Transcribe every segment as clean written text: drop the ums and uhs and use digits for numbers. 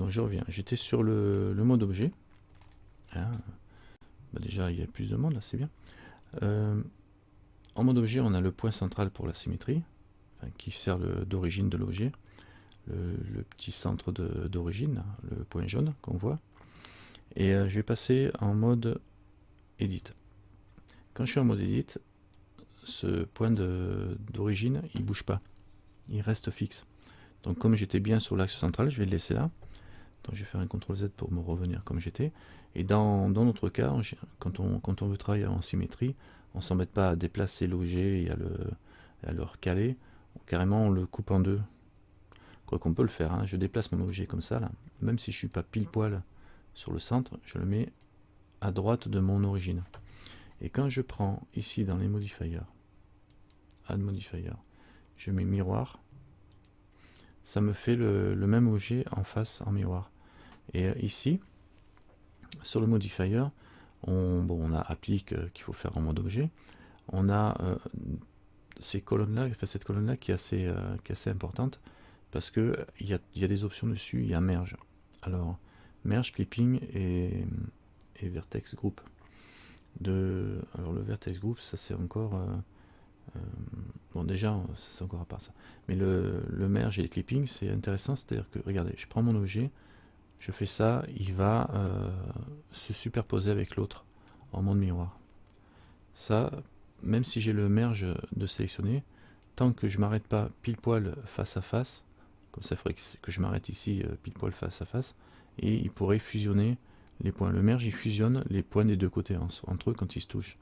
Donc je reviens. J'étais sur le mode objet. Hein. Bah déjà, il y a plus de monde là, c'est bien. En mode objet, on a le point central pour la symétrie, enfin, qui sert d'origine de l'objet. Le petit centre d'origine, le point jaune qu'on voit. Et je vais passer en mode Edit. Quand je suis en mode Edit, ce point d'origine, il bouge pas. Il reste fixe. Donc comme j'étais bien sur l'axe central, je vais le laisser là. Donc je vais faire un CTRL Z pour me revenir comme j'étais. Et dans notre cas, quand on veut travailler en symétrie, on ne s'embête pas à déplacer l'objet et à le recaler. Carrément, on le coupe en deux. Quoi qu'on peut le faire. Hein. Je déplace mon objet comme ça, là. Même si je ne suis pas pile poil sur le centre, je le mets à droite de mon origine. Et quand je prends ici dans les modifiers, Add Modifier, je mets miroir, ça me fait le même objet en face en miroir. Et ici, sur le modifier, on a applique qu'il faut faire en mode objet. On a ces colonnes-là, enfin, cette colonne-là qui est assez importante parce que il y a des options dessus. Il y a merge. Alors merge, clipping et vertex group. Alors le vertex group, ça c'est encore bon, déjà c'est encore à part ça, mais le merge et le clipping c'est intéressant, c'est à dire que regardez, je prends mon objet, je fais ça, il va se superposer avec l'autre en mode miroir. Ça, même si j'ai le merge de sélectionner, tant que je m'arrête pas pile poil face à face, comme ça il faudrait que je m'arrête ici pile poil face à face, et il pourrait fusionner les points. Le merge il fusionne les points des deux côtés entre eux quand ils se touchent.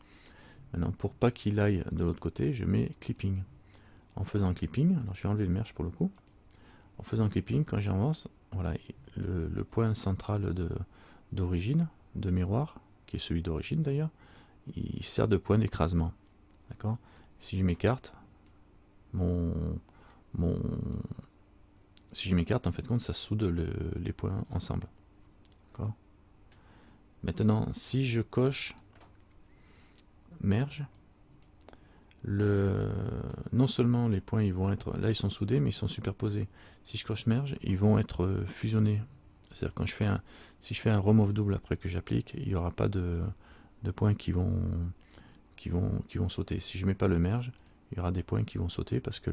Maintenant, pour pas qu'il aille de l'autre côté, je mets clipping. En faisant clipping, alors je vais enlever le merge pour le coup. En faisant clipping, quand j'avance, voilà, le point central d'origine, de miroir, qui est celui d'origine d'ailleurs, il sert de point d'écrasement. D'accord. Si je m'écarte, si je m'écarte, en fait, compte, ça soude les points ensemble. D'accord. Maintenant, si je coche merge, non seulement les points ils vont être là, ils sont soudés, mais ils sont superposés. Si je coche merge, ils vont être fusionnés. C'est-à-dire quand si je fais un remove double après que j'applique, il n'y aura pas de points qui vont sauter. Si je mets pas le merge, il y aura des points qui vont sauter parce que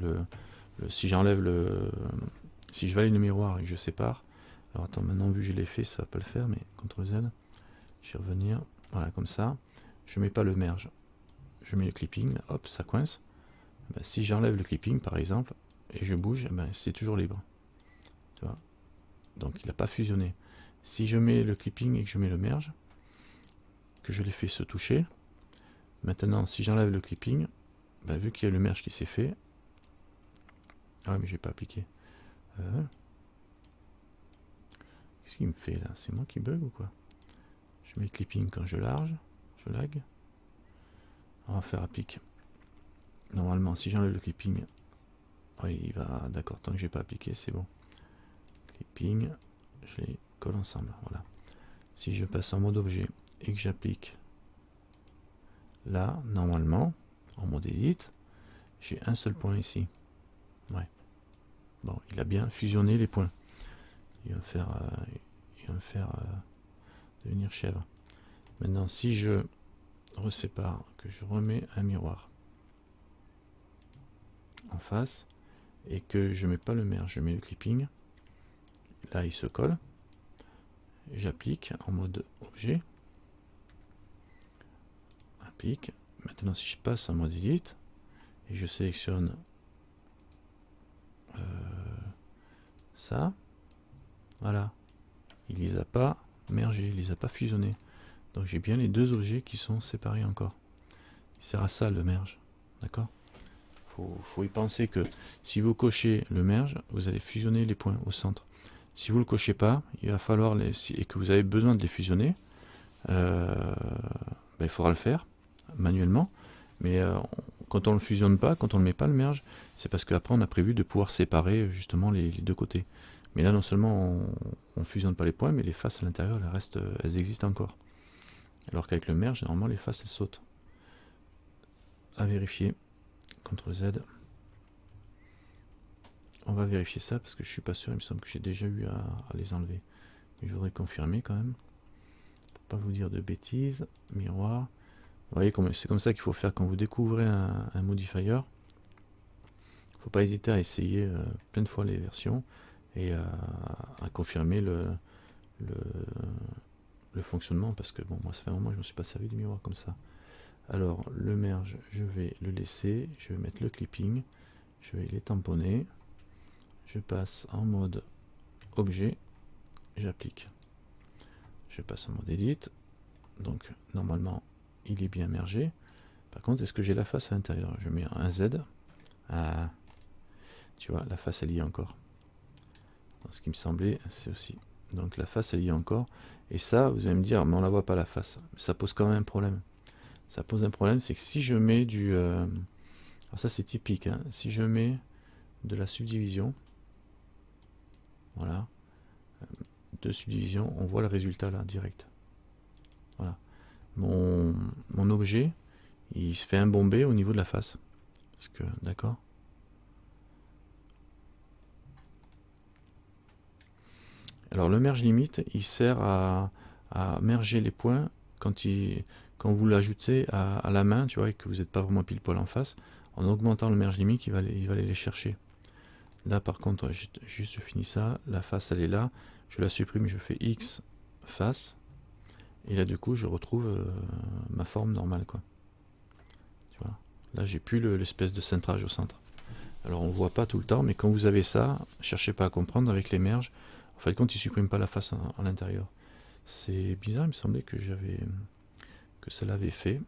si j'enlève si je valide le miroir et que je sépare, alors attends, maintenant vu que je l'ai fait, ça va pas le faire, mais CTRL Z, je vais revenir, voilà, comme ça, je mets pas le merge, je mets le clipping, hop, ça coince. Ben, si j'enlève le clipping par exemple, et je bouge, ben, c'est toujours libre. Tu vois, donc il n'a pas fusionné. Si je mets le clipping et que je mets le merge, que je l'ai fait se toucher, maintenant si j'enlève le clipping, ben, vu qu'il y a le merge qui s'est fait, ah ouais, mais j'ai pas appliqué. Qu'est-ce qu'il me fait là? C'est moi qui bug ou quoi? Je mets le clipping quand je lag. On va faire applique. Normalement, si j'enlève le clipping, oui, il va. D'accord, tant que j'ai pas appliqué, c'est bon. Clipping, je les colle ensemble. Voilà. Si je passe en mode objet et que j'applique là, normalement, en mode edit, j'ai un seul point ici. Ouais. Bon, il a bien fusionné les points. Il va me faire devenir chèvre. Maintenant, si je resépare, que je remets un miroir en face et que je mets pas le merge, je mets le clipping, là il se colle, j'applique en mode objet, applique. Maintenant si je passe en mode edit et je sélectionne ça, voilà, il les a pas mergés, il les a pas fusionnés. Donc j'ai bien les deux objets qui sont séparés encore. Il sert à ça le merge, d'accord. Faut y penser que si vous cochez le merge, vous allez fusionner les points au centre. Si vous ne le cochez pas, il va falloir et que vous avez besoin de les fusionner, il faudra le faire manuellement. Mais quand on ne le fusionne pas, quand on ne met pas le merge, c'est parce qu'après on a prévu de pouvoir séparer justement les deux côtés. Mais là non seulement on ne fusionne pas les points, mais les faces à l'intérieur, elles existent encore. Alors qu'avec le merge, normalement les faces elles sautent. À vérifier. CTRL Z. On va vérifier ça parce que je suis pas sûr, il me semble que j'ai déjà eu à les enlever. Mais je voudrais confirmer quand même, pour pas vous dire de bêtises. Miroir. Vous voyez, c'est comme ça qu'il faut faire quand vous découvrez un modifier. Faut pas hésiter à essayer plein de fois les versions et à confirmer le fonctionnement, parce que bon, moi ça fait un moment que je me suis pas servi du miroir comme ça. Alors le merge, je vais le laisser, je vais mettre le clipping, je vais les tamponner, je passe en mode objet, j'applique, je passe en mode edit, donc normalement il est bien mergé. Par contre, est-ce que j'ai la face à l'intérieur? Je mets un Z, tu vois, la face elle y est encore. Dans ce qui me semblait, c'est aussi. Donc la face elle y est encore. Et ça, vous allez me dire, mais on la voit pas la face. Ça pose quand même un problème. Ça pose un problème, c'est que si je mets du... alors ça c'est typique, hein, si je mets de la subdivision, voilà, de subdivision, on voit le résultat là, direct. Voilà. Mon objet, il se fait imbomber au niveau de la face. Parce que, d'accord? Alors le merge limite, il sert à merger les points quand vous l'ajoutez à la main, tu vois, et que vous n'êtes pas vraiment pile poil en face. En augmentant le merge limite, il va aller les chercher. Là par contre, juste je finis ça, la face elle est là, je la supprime, je fais X face, et là du coup je retrouve ma forme normale, quoi. Tu vois, là j'ai plus l'espèce de cintrage au centre. Alors on voit pas tout le temps, mais quand vous avez ça, cherchez pas à comprendre avec les merges. En fait, quand il supprime pas la face à l'intérieur. C'est bizarre, il me semblait que ça l'avait fait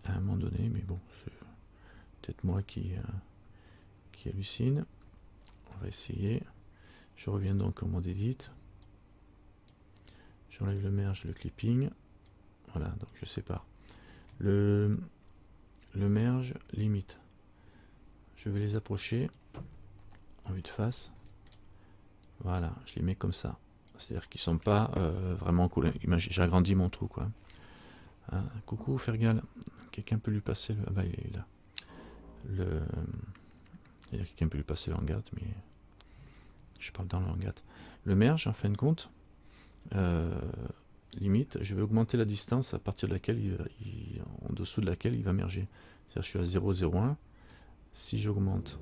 à un moment donné, mais bon, c'est peut-être moi qui hallucine. On va essayer. Je reviens donc au mode edit. J'enlève le merge, le clipping. Voilà, donc je sépare. Le merge limite. Je vais les approcher en vue de face. Voilà, je les mets comme ça. C'est-à-dire qu'ils sont pas vraiment cool. J'ai agrandi mon trou, quoi. Ah, coucou Fergal, quelqu'un peut lui passer le... Ah bah il est là. Quelqu'un peut lui passer le hangout, mais je parle dans le hangout. Le merge, en fin de compte, limite, je vais augmenter la distance à partir de laquelle en dessous de laquelle il va merger. C'est-à-dire je suis à 0,01. Si j'augmente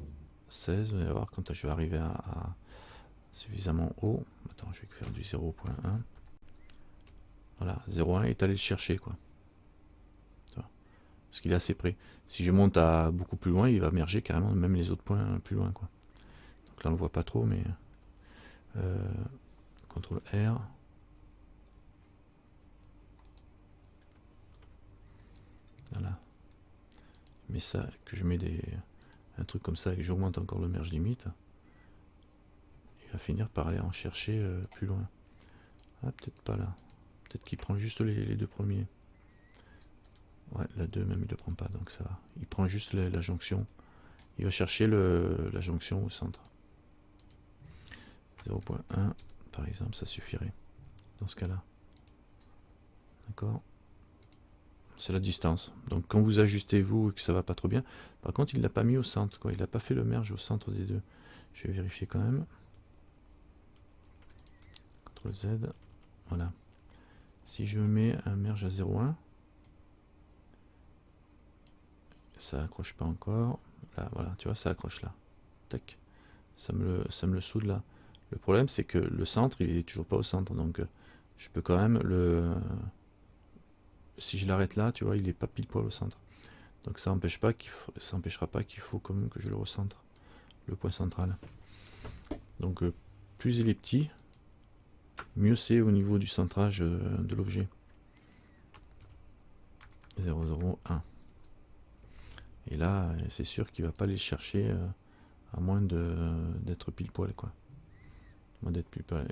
16, vous allez voir quand je vais arriver à suffisamment haut. Attends, je vais faire du 0.1. Voilà, 0.1 est allé le chercher, quoi. Parce qu'il est assez près. Si je monte à beaucoup plus loin, il va merger carrément même les autres points plus loin, quoi. Donc là on le voit pas trop, mais CTRL R. Voilà. Mais ça, que je mets un truc comme ça et que j'augmente encore le merge limite, il va finir par aller en chercher plus loin. Ah, peut-être pas là. Peut-être qu'il prend juste les deux premiers. Ouais, la 2 même il ne prend pas, donc ça va. Il prend juste la jonction. Il va chercher la jonction au centre. 0.1 par exemple, ça suffirait dans ce cas-là. D'accord? C'est la distance. Donc quand vous ajustez vous et que ça va pas trop bien, par contre il l'a pas mis au centre, quoi. Il n'a pas fait le merge au centre des deux. Je vais vérifier quand même. CTRL Z. Voilà. Si je mets un merge à 0.1, ça accroche pas encore. Là, voilà, tu vois, ça accroche là. Tac. Ça me le soude là. Le problème, c'est que le centre, il est toujours pas au centre. Donc, je peux quand même si je l'arrête là, tu vois, il est pas pile poil au centre. Donc, ça empêchera pas qu'il faut quand même que je le recentre. Le point central. Donc, plus il est petit, mieux c'est au niveau du centrage de l'objet. 0,01. Et là, c'est sûr qu'il va pas les chercher à moins d'être pile poil, quoi.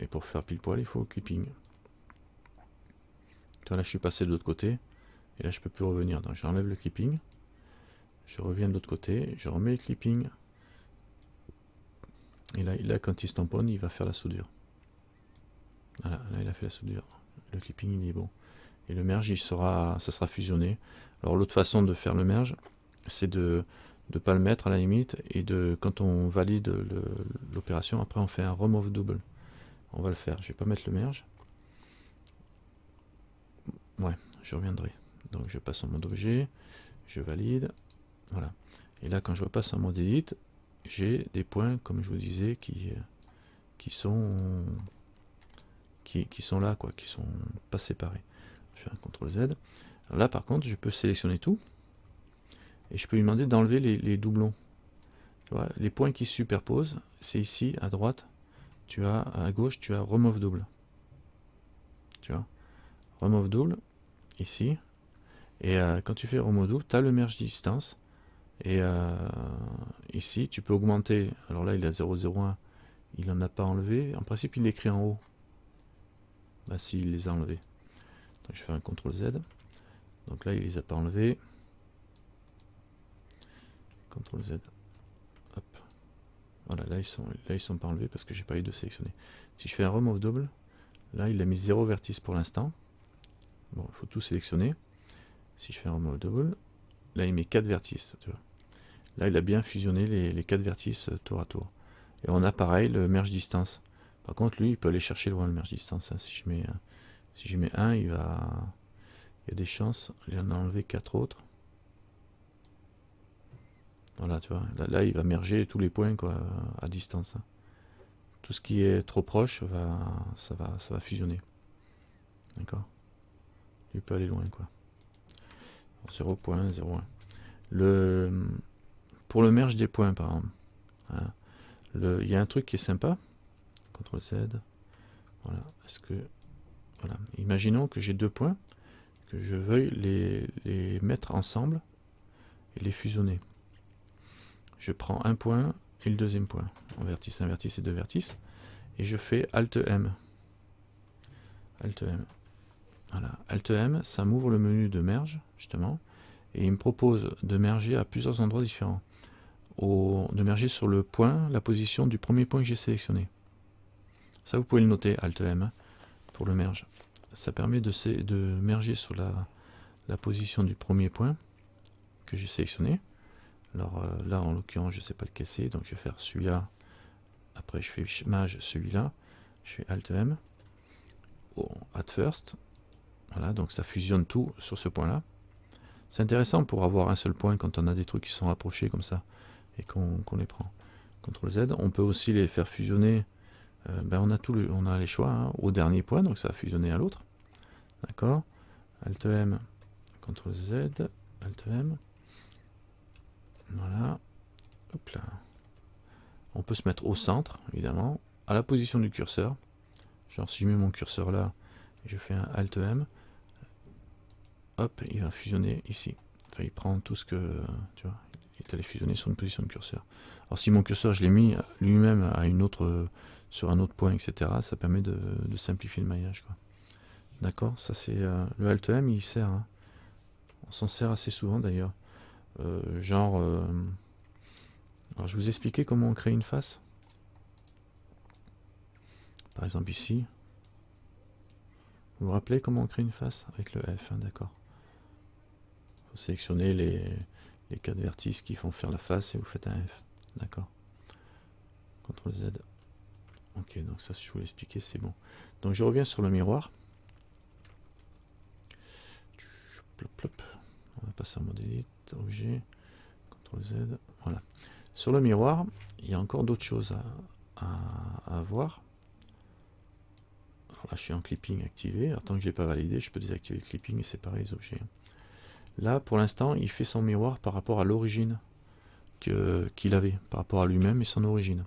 Et pour faire pile poil, il faut clipping. Là, je suis passé de l'autre côté. Et là, je peux plus revenir. Donc, j'enlève le clipping. Je reviens de l'autre côté. Je remets le clipping. Et là, quand il se tamponne, il va faire la soudure. Voilà, là, il a fait la soudure. Le clipping, il est bon. Et le merge, ça sera fusionné. Alors, l'autre façon de faire le merge, c'est de de pas le mettre à la limite, et de quand on valide l'opération, après on fait un remove double. On va le faire, je vais pas mettre le merge. Ouais, je reviendrai. Donc je passe en mode objet, je valide, voilà. Et là quand je repasse en mode edit, j'ai des points, comme je vous disais, qui sont là, quoi, qui sont pas séparés. Je fais un CTRL Z. Alors là par contre, je peux sélectionner tout, et je peux lui demander d'enlever les doublons. Tu vois, les points qui se superposent, c'est ici à droite, tu as à gauche, tu as remove double. Tu vois, remove double, ici. Et quand tu fais remove double, tu as le merge distance. Et ici, tu peux augmenter. Alors là, il a 0,01. Il n'en a pas enlevé. En principe, il l'écrit en haut. Bah si, il les a enlevés. Donc, je fais un CTRL Z. Donc là, il les a pas enlevés. CTRL Z. Hop. Voilà, là ils sont pas enlevés parce que j'ai pas eu de sélectionner. Si je fais un remove double, là il a mis 0 vertice pour l'instant. Bon, il faut tout sélectionner. Si je fais un remove double, là il met 4 vertices. Tu vois. Là il a bien fusionné les 4 vertices tour à tour. Et on a pareil le merge distance. Par contre lui il peut aller chercher loin le merge distance. Hein. Si je mets 1, il y a des chances. Il en a enlevé 4 autres. Voilà, tu vois, là il va merger tous les points quoi, à distance. Hein. Tout ce qui est trop proche, ça va fusionner. D'accord. Il peut aller loin quoi. 0.01. Pour le merge des points par exemple, hein, il y a un truc qui est sympa. CTRL Z. Voilà. Voilà. Imaginons que j'ai 2 points, que je veuille les mettre ensemble et les fusionner. Je prends un point et le deuxième point, en vertice, un vertice et 2 vertices, et je fais Alt M. Alt M. Voilà. Alt M, ça m'ouvre le menu de merge, justement, et il me propose de merger à plusieurs endroits différents. De merger sur le point, la position du premier point que j'ai sélectionné. Ça, vous pouvez le noter, Alt M, pour le merge. Ça permet de merger sur la position du premier point que j'ai sélectionné. Alors là, en l'occurrence, je ne sais pas lequel c'est, donc je vais faire celui-là. Après, je fais Maj celui-là. Je fais Alt M. At first. Voilà, donc ça fusionne tout sur ce point-là. C'est intéressant pour avoir un seul point quand on a des trucs qui sont rapprochés comme ça et qu'on les prend. CTRL Z. On peut aussi les faire fusionner. On a les choix hein, au dernier point, donc ça va fusionner à l'autre. D'accord. Alt M. CTRL Z. Alt M. Voilà. Hop là. On peut se mettre au centre, évidemment, à la position du curseur. Genre si je mets mon curseur là, je fais un Alt M, hop, il va fusionner ici. Enfin, il prend tout ce que, tu vois, il est allé fusionner sur une position de curseur. Alors si mon curseur, je l'ai mis lui-même à sur un autre point, etc., ça permet de simplifier le maillage. D'accord. Ça c'est le Alt M, il sert. Hein. On s'en sert assez souvent d'ailleurs. Alors je vous ai expliqué comment on crée une face. Par exemple ici. Vous vous rappelez comment on crée une face avec le F, hein, d'accord. Il faut sélectionner les 4 vertices qui font faire la face et vous faites un F. D'accord. CTRL Z. Ok, donc ça, si je vous l'expliquer, c'est bon. Donc je reviens sur le miroir. Plop, plop. On va passer en mode edit, objet, CTRL Z. Voilà. Sur le miroir, il y a encore d'autres choses à voir. Alors là, je suis en clipping activé. Alors, tant que je ne l'ai pas validé, je peux désactiver le clipping et séparer les objets. Là, pour l'instant, il fait son miroir par rapport à l'origine qu'il avait, par rapport à lui-même et son origine.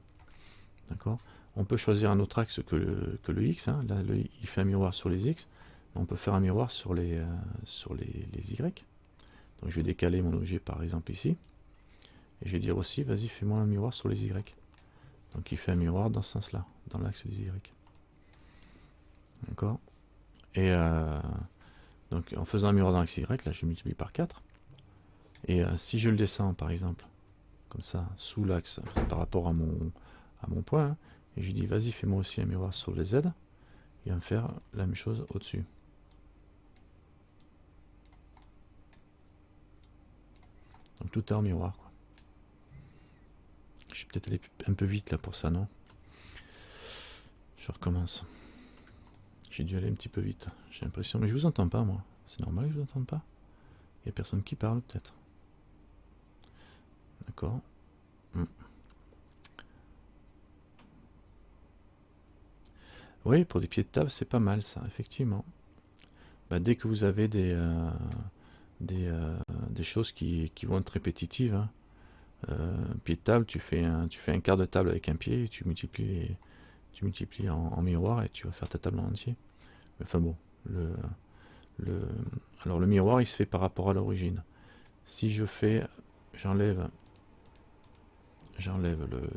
D'accord. On peut choisir un autre axe que le X. Hein. Là, il fait un miroir sur les X. On peut faire un miroir sur les Y. Donc, je vais décaler mon objet, par exemple, ici. Et je vais dire aussi, vas-y, fais-moi un miroir sur les Y. Donc, il fait un miroir dans ce sens-là, dans l'axe des Y. D'accord. Et donc en faisant un miroir dans l'axe Y, là je multiplie par 4. Et si je le descends par exemple, comme ça, sous l'axe, par rapport à mon point, hein, et je dis vas-y fais-moi aussi un miroir sur les Z, il va me faire la même chose au-dessus. Donc tout est en miroir. Quoi. Je suis peut-être allé un peu vite là pour ça, non? Je recommence. J'ai dû aller un petit peu vite, j'ai l'impression. Mais je vous entends pas, moi. C'est normal que je vous entende pas? Il y a personne qui parle, peut-être. D'accord. Oui, pour des pieds de table, c'est pas mal ça, effectivement. Bah, dès que vous avez des choses qui vont être répétitives, hein, pied de table, tu fais un quart de table avec un pied, et tu multiplies en miroir et tu vas faire ta table en entier. Enfin bon, alors le miroir il se fait par rapport à l'origine. Si je fais, j'enlève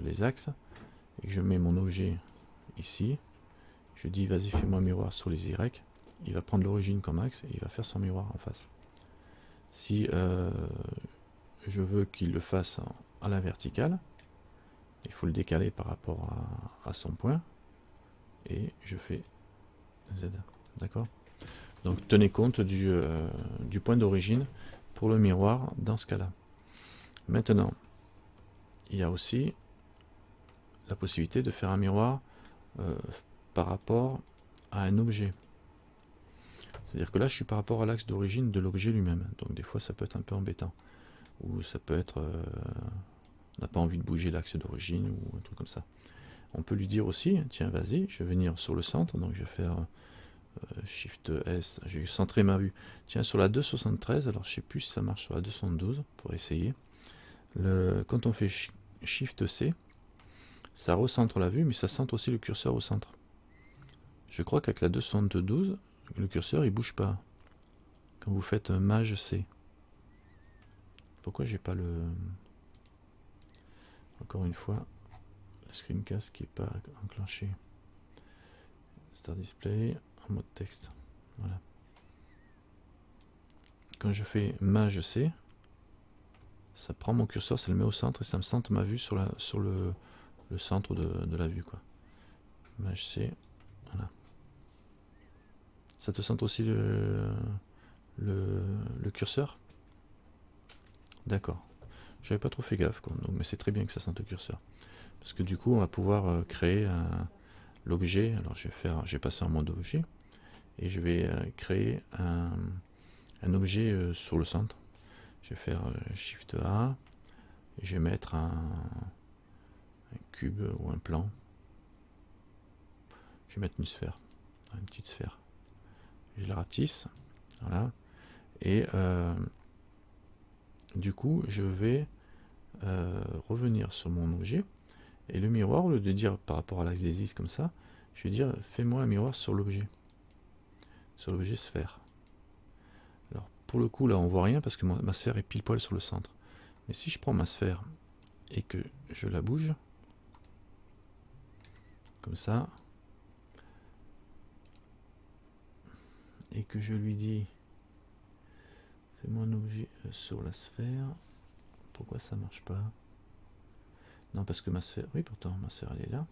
les axes et que je mets mon objet ici, je dis vas-y fais-moi un miroir sur les Y, il va prendre l'origine comme axe et il va faire son miroir en face. Si je veux qu'il le fasse à la verticale, il faut le décaler par rapport à son point et je fais Z. D'accord? Donc tenez compte du point d'origine pour le miroir dans ce cas-là. Maintenant, il y a aussi la possibilité de faire un miroir par rapport à un objet. C'est-à-dire que là, je suis par rapport à l'axe d'origine de l'objet lui-même. Donc des fois, ça peut être un peu embêtant. Ou ça peut être... on n'a pas envie de bouger l'axe d'origine ou un truc comme ça. On peut lui dire aussi, tiens, vas-y, je vais venir sur le centre. Donc je vais faire Shift S, je vais centrer ma vue. Tiens, sur la 273, alors je sais plus si ça marche sur la 212, pour essayer. Quand on fait Shift C, ça recentre la vue, mais ça centre aussi le curseur au centre. Je crois qu'avec la 272, le curseur il bouge pas. Quand vous faites un Maj C. Pourquoi j'ai pas le... Encore une fois, le screencast qui n'est pas enclenché. Start Display, en mode texte. Voilà. Quand je fais Maj C, ça prend mon curseur, ça le met au centre et ça me centre ma vue sur le centre de la vue, quoi. Maj C, voilà. Ça te centre aussi le curseur? D'accord. J'avais pas trop fait gaffe, quoi. Donc, mais c'est très bien que ça centre le curseur. Parce que du coup, on va pouvoir créer l'objet. Alors, je vais passer en mode objet. Et je vais créer un objet sur le centre. Je vais faire Shift A. Et je vais mettre un cube ou un plan. Je vais mettre une sphère. Une petite sphère. Je la ratisse. Voilà. Et du coup, je vais revenir sur mon objet. Et le miroir, au lieu de dire par rapport à l'axe des X comme ça, je vais dire fais-moi un miroir sur l'objet. Sur l'objet sphère. Alors pour le coup là on voit rien parce que ma sphère est pile poil sur le centre. Mais si je prends ma sphère et que je la bouge, comme ça, et que je lui dis fais-moi un objet sur la sphère, pourquoi ça marche pas? Non parce que ma sphère, oui pourtant ma sphère elle est là.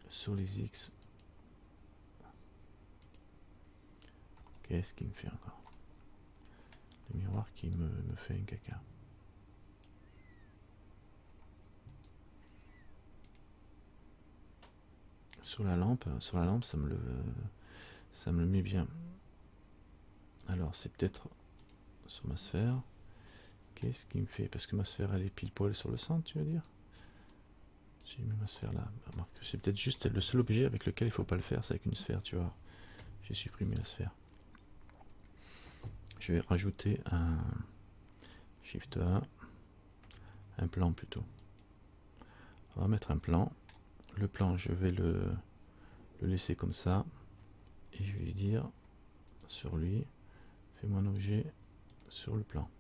Sur les X. Qu'est-ce qu'il me fait encore? Le miroir qui me fait un caca. Sur la lampe ça me le met bien. Alors c'est peut-être sur ma sphère. Qu'est-ce qui me fait? Parce que ma sphère elle est pile poil sur le centre, tu veux dire? J'ai mis ma sphère là. C'est peut-être juste le seul objet avec lequel il faut pas le faire, c'est avec une sphère, tu vois. J'ai supprimé la sphère. Je vais rajouter un Shift A, un plan plutôt. On va mettre un plan. Le plan, je vais le laisser comme ça. Et je vais lui dire sur lui, fais-moi un objet sur le plan.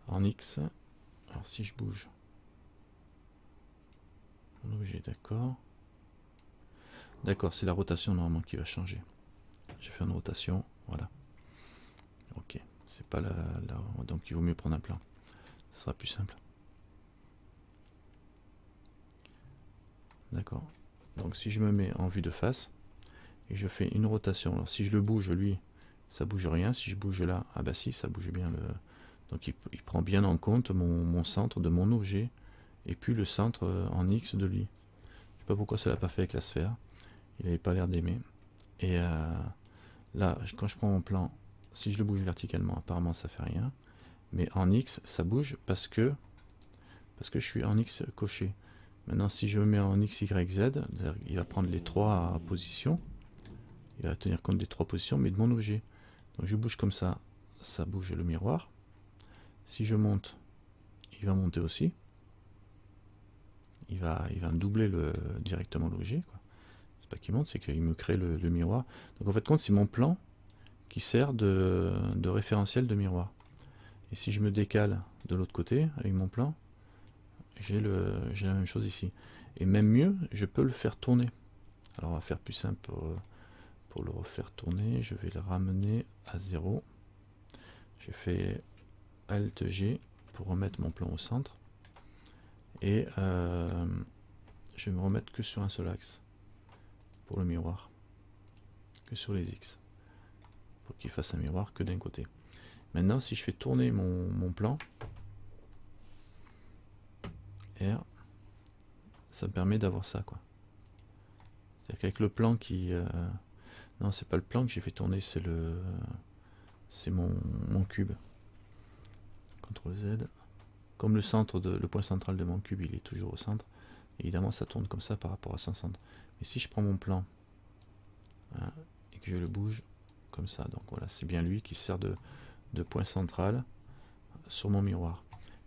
En X, alors si je bouge mon objet, d'accord. D'accord, c'est la rotation normalement qui va changer. Je fais une rotation, voilà. Ok, c'est pas donc il vaut mieux prendre un plan. Ce sera plus simple. D'accord. Donc si je me mets en vue de face et je fais une rotation, alors si je le bouge lui, ça bouge rien. Si je bouge là, ah bah si, ça bouge bien. Donc il prend bien en compte mon centre de mon objet et puis le centre en X de lui. Je sais pas pourquoi ça l'a pas fait avec la sphère. Il n'avait pas l'air d'aimer. Et là, quand je prends mon plan, si je le bouge verticalement, apparemment ça fait rien. Mais en X, ça bouge parce que je suis en X coché. Maintenant, si je me mets en X, Y, Z, il va prendre les 3 positions. Il va tenir compte des 3 positions, mais de mon objet. Donc je bouge comme ça bouge le miroir. Si je monte, il va monter aussi. Il va me doubler directement l'objet. C'est pas qu'il monte, c'est qu'il me crée le miroir. Donc en fait, compte, c'est mon plan qui sert de référentiel de miroir. Et si je me décale de l'autre côté avec mon plan, j'ai la même chose ici. Et même mieux, je peux le faire tourner. Alors on va faire plus simple pour le refaire tourner. Je vais le ramener à 0. J'ai fait Alt G pour remettre mon plan au centre. Et je vais me remettre que sur un seul axe pour le miroir, que sur les X, pour qu'il fasse un miroir que d'un côté. Maintenant, si je fais tourner mon plan, R, ça me permet d'avoir ça, quoi. C'est-à-dire qu'avec le plan qui... non, c'est pas le plan que j'ai fait tourner, c'est mon cube. CTRL Z. Comme le point central de mon cube, il est toujours au centre, évidemment, ça tourne comme ça par rapport à son centre. Mais si je prends mon plan, hein, et que je le bouge comme ça, donc voilà, c'est bien lui qui sert de point central sur mon miroir.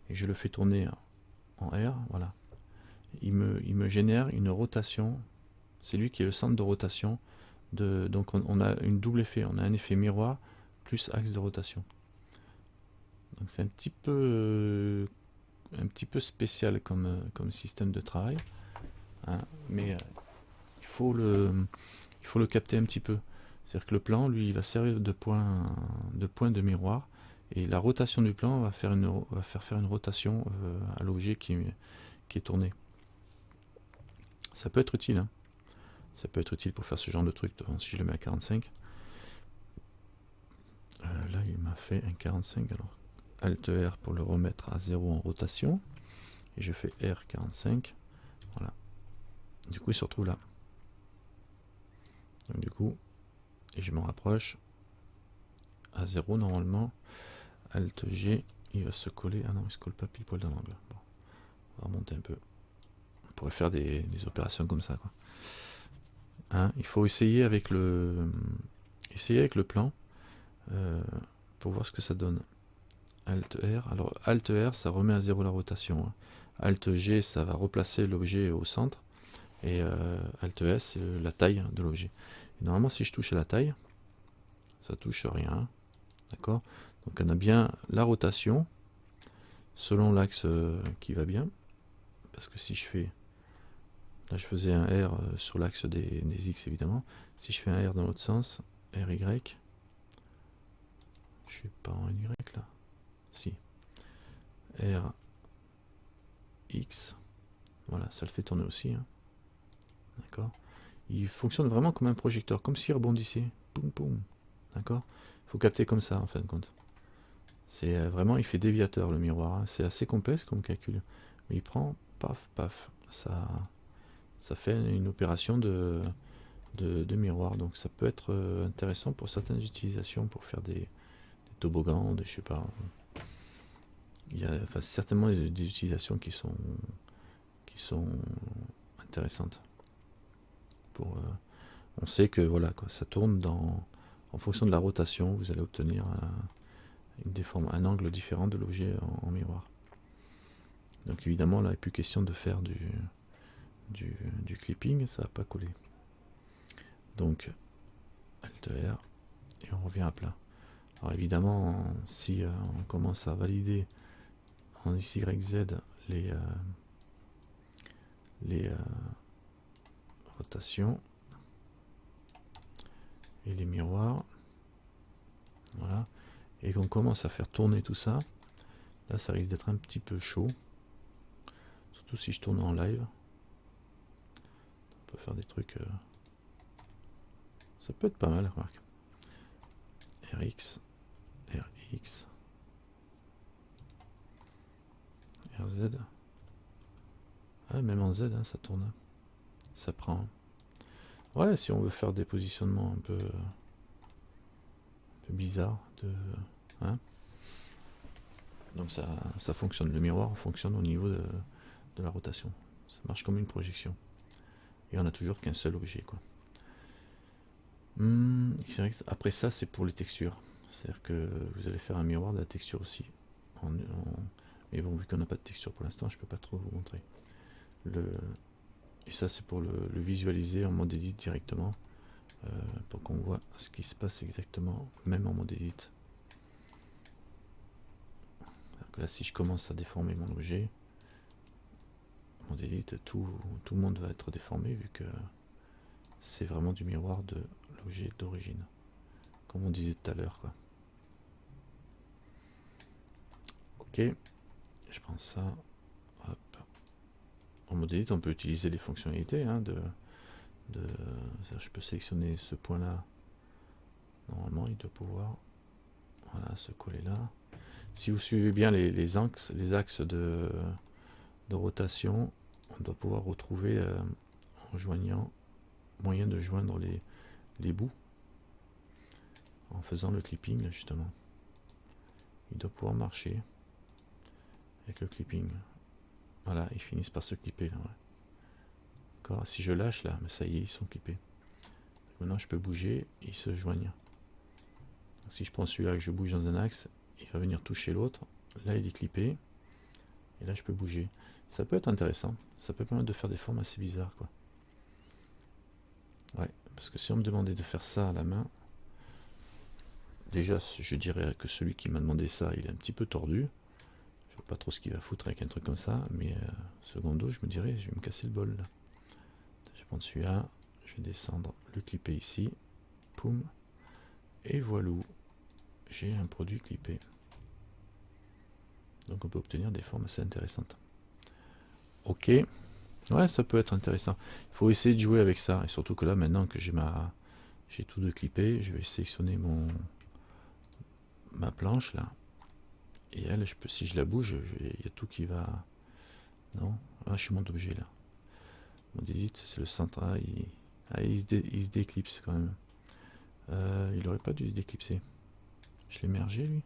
Et je le fais tourner en R, voilà. Il me génère une rotation. C'est lui qui est le centre de rotation. Donc on a une double effet. On a un effet miroir plus axe de rotation. Donc c'est un petit peu spécial comme système de travail. Hein, mais il faut le capter un petit peu. C'est-à-dire que le plan, lui, il va servir de point de miroir. Et la rotation du plan va faire une rotation à l'objet qui est tourné. Ça peut être utile, hein. Ça peut être utile pour faire ce genre de truc. Si je le mets à 45, là il m'a fait un 45. Alors Alt R pour le remettre à 0 en rotation, et je fais R45. Voilà. Du coup il se retrouve là. Donc du coup, et je m'en rapproche à 0 normalement. Alt G, il va se coller. Ah non, il se colle pas pile poil dans l'angle. Bon, on va remonter un peu. On pourrait faire des opérations comme ça, quoi. Hein, il faut essayer avec le plan pour voir ce que ça donne. Alt R, alors Alt R ça remet à 0 la rotation, hein. Alt G ça va replacer l'objet au centre, et Alt S c'est la taille de l'objet. Normalement si je touche à la taille, ça touche rien, d'accord. Donc on a bien la rotation selon l'axe qui va bien, parce que si je fais, là je faisais un R sur l'axe des X évidemment, si je fais un R dans l'autre sens, RY, je suis pas en Y là, si, R, X, voilà, ça le fait tourner aussi, hein. D'accord. Il fonctionne vraiment comme un projecteur, comme s'il rebondissait, poum poum, d'accord. Il faut capter comme ça en fin de compte. C'est vraiment, il fait déviateur le miroir, hein. C'est assez complexe comme calcul, mais il prend, paf, paf, ça fait une opération de miroir, donc ça peut être intéressant pour certaines utilisations, pour faire des toboggans, je sais pas. Il y a certainement des utilisations qui sont intéressantes. On sait que voilà, quoi, ça tourne en fonction de la rotation, vous allez obtenir un angle différent de l'objet en miroir. Donc évidemment là il n'est plus question de faire du clipping, ça va pas coller. Donc Alt R et on revient à plat. Alors évidemment si on commence à valider en XYZ les rotations et les miroirs, voilà, et qu'on commence à faire tourner tout ça, là ça risque d'être un petit peu chaud, surtout si je tourne en live. On peut faire des trucs, ça peut être pas mal, remarque. RX, RX, RZ. Ah, même en Z, hein, ça tourne. Ça prend. Ouais, si on veut faire des positionnements un peu bizarres. Hein. Donc ça fonctionne. Le miroir fonctionne au niveau de la rotation. Ça marche comme une projection. Et on n'a toujours qu'un seul objet, quoi. Après ça, c'est pour les textures. C'est-à-dire que vous allez faire un miroir de la texture aussi. Mais bon, vu qu'on n'a pas de texture pour l'instant, je peux pas trop vous montrer. Et ça, c'est pour le visualiser en mode edit directement, pour qu'on voit ce qui se passe exactement, même en mode edit. Là, si je commence à déformer mon objet, en mode edit, tout le monde va être déformé, vu que c'est vraiment du miroir de l'objet d'origine, comme on disait tout à l'heure, quoi. Ok, je prends ça. Hop. En mode edit, on peut utiliser les fonctionnalités, hein, je peux sélectionner ce point là. Normalement il doit pouvoir, voilà, se coller là. Si vous suivez bien les axes de rotation, on doit pouvoir retrouver en joignant, moyen de joindre les bouts en faisant le clipping, justement. Il doit pouvoir marcher avec le clipping. Voilà, ils finissent par se clipper là. Ouais. Si je lâche là, mais ça y est, ils sont clippés. Maintenant je peux bouger, ils se joignent. Donc, si je prends celui-là et que je bouge dans un axe, il va venir toucher l'autre. Là il est clippé. Et là je peux bouger. Ça peut être intéressant. Ça peut permettre de faire des formes assez bizarres, quoi. Ouais, parce que si on me demandait de faire ça à la main, déjà je dirais que celui qui m'a demandé ça, il est un petit peu tordu. Je vois pas trop ce qu'il va foutre avec un truc comme ça, mais secondo, je me dirais, je vais me casser le bol là. Je vais prendre celui-là, je vais descendre, le clipper ici, poum, et voilà, j'ai un produit clippé. Donc on peut obtenir des formes assez intéressantes. Ok, ouais, ça peut être intéressant. Il faut essayer de jouer avec ça, et surtout que là, maintenant que j'ai tout de clippé, je vais sélectionner ma planche là. Et elle, si je la bouge, il y a tout qui va. Non, ah, je suis mon objet là. Mon edit, c'est le centre. Il se déclipse quand même. Il aurait pas dû se déclipser. Je l'ai mergé lui.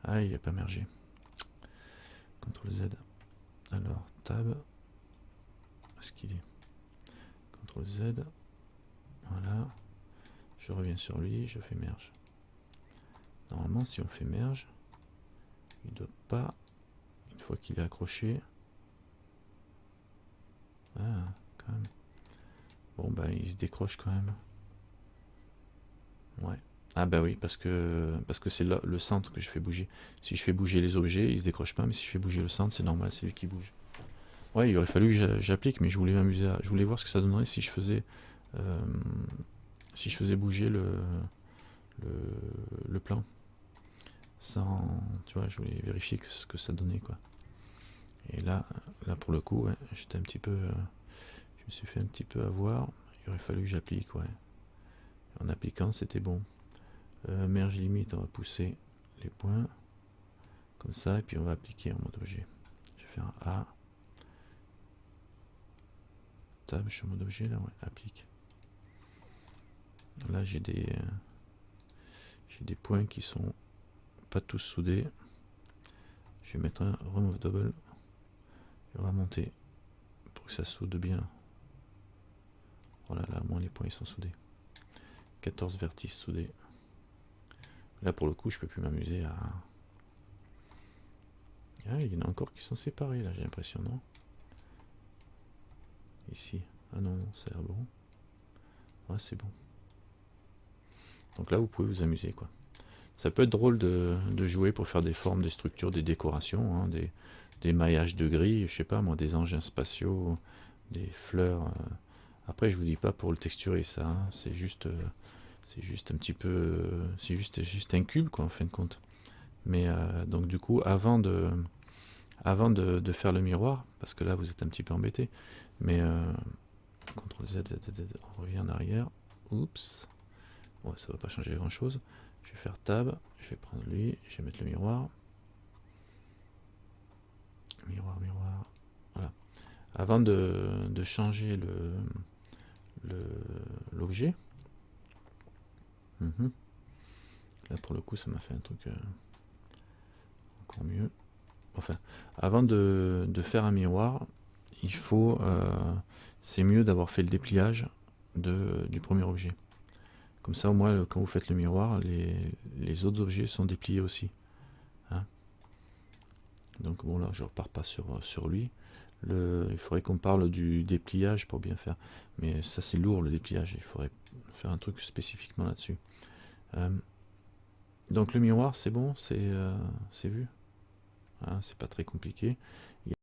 Ah, il n'a pas mergé. CTRL Z. Alors, tab. Où est-ce qu'il est? CTRL Z. Voilà. Je reviens sur lui, je fais merge. Normalement, si on fait merge, il ne doit pas, une fois qu'il est accroché. Ah, quand même. Bon, bah, il se décroche quand même. Ouais. Ah bah oui, parce que c'est le centre que je fais bouger. Si je fais bouger les objets, ils se décrochent pas, mais si je fais bouger le centre, c'est normal, c'est lui qui bouge. Ouais, il aurait fallu que j'applique, mais je voulais m'amuser je voulais voir ce que ça donnerait si je faisais bouger le plan. Sans, tu vois, je voulais vérifier ce que ça donnait, quoi. Et là pour le coup, ouais, j'étais un petit peu, je me suis fait un petit peu avoir. Il aurait fallu que j'applique, ouais. En appliquant, c'était bon. Merge limite, on va pousser les points comme ça, et puis on va appliquer en mode objet. Je vais faire un A. Tab, je suis en mode objet là, ouais, applique. Là j'ai des points qui sont pas tous soudés. Je vais mettre un remove double et on va monter pour que ça soude bien. Voilà, là au moins les points ils sont soudés. 14 vertices soudés. Là pour le coup je peux plus m'amuser à... Ah, il y en a encore qui sont séparés là, j'ai l'impression, non? Ici. Ah non, ça a l'air bon. Ah, c'est bon. Donc là vous pouvez vous amuser, quoi. Ça peut être drôle de jouer pour faire des formes, des structures, des décorations, hein, des maillages de gris, je sais pas moi, des engins spatiaux, des fleurs. Après je vous dis pas pour le texturer ça, hein, c'est juste un petit peu, c'est juste un cube, quoi, en fin de compte. Mais donc du coup avant de faire le miroir, parce que là vous êtes un petit peu embêté, mais CTRL Z, on revient en arrière. Oups. Bon, ça va pas changer grand chose. Je vais faire tab, je vais prendre lui, je vais mettre le miroir. Miroir, miroir. Voilà. Avant de changer l'objet, là pour le coup ça m'a fait un truc encore mieux. Enfin, avant de faire un miroir, il faut, c'est mieux d'avoir fait le dépliage du premier objet. Comme ça, au moins, quand vous faites le miroir, les autres objets sont dépliés aussi. Hein. Donc bon, là, je repars pas sur lui. Il faudrait qu'on parle du dépliage pour bien faire. Mais ça, c'est lourd, le dépliage. Il faudrait faire un truc spécifiquement là-dessus. Donc le miroir, c'est bon, c'est vu. Hein, c'est pas très compliqué.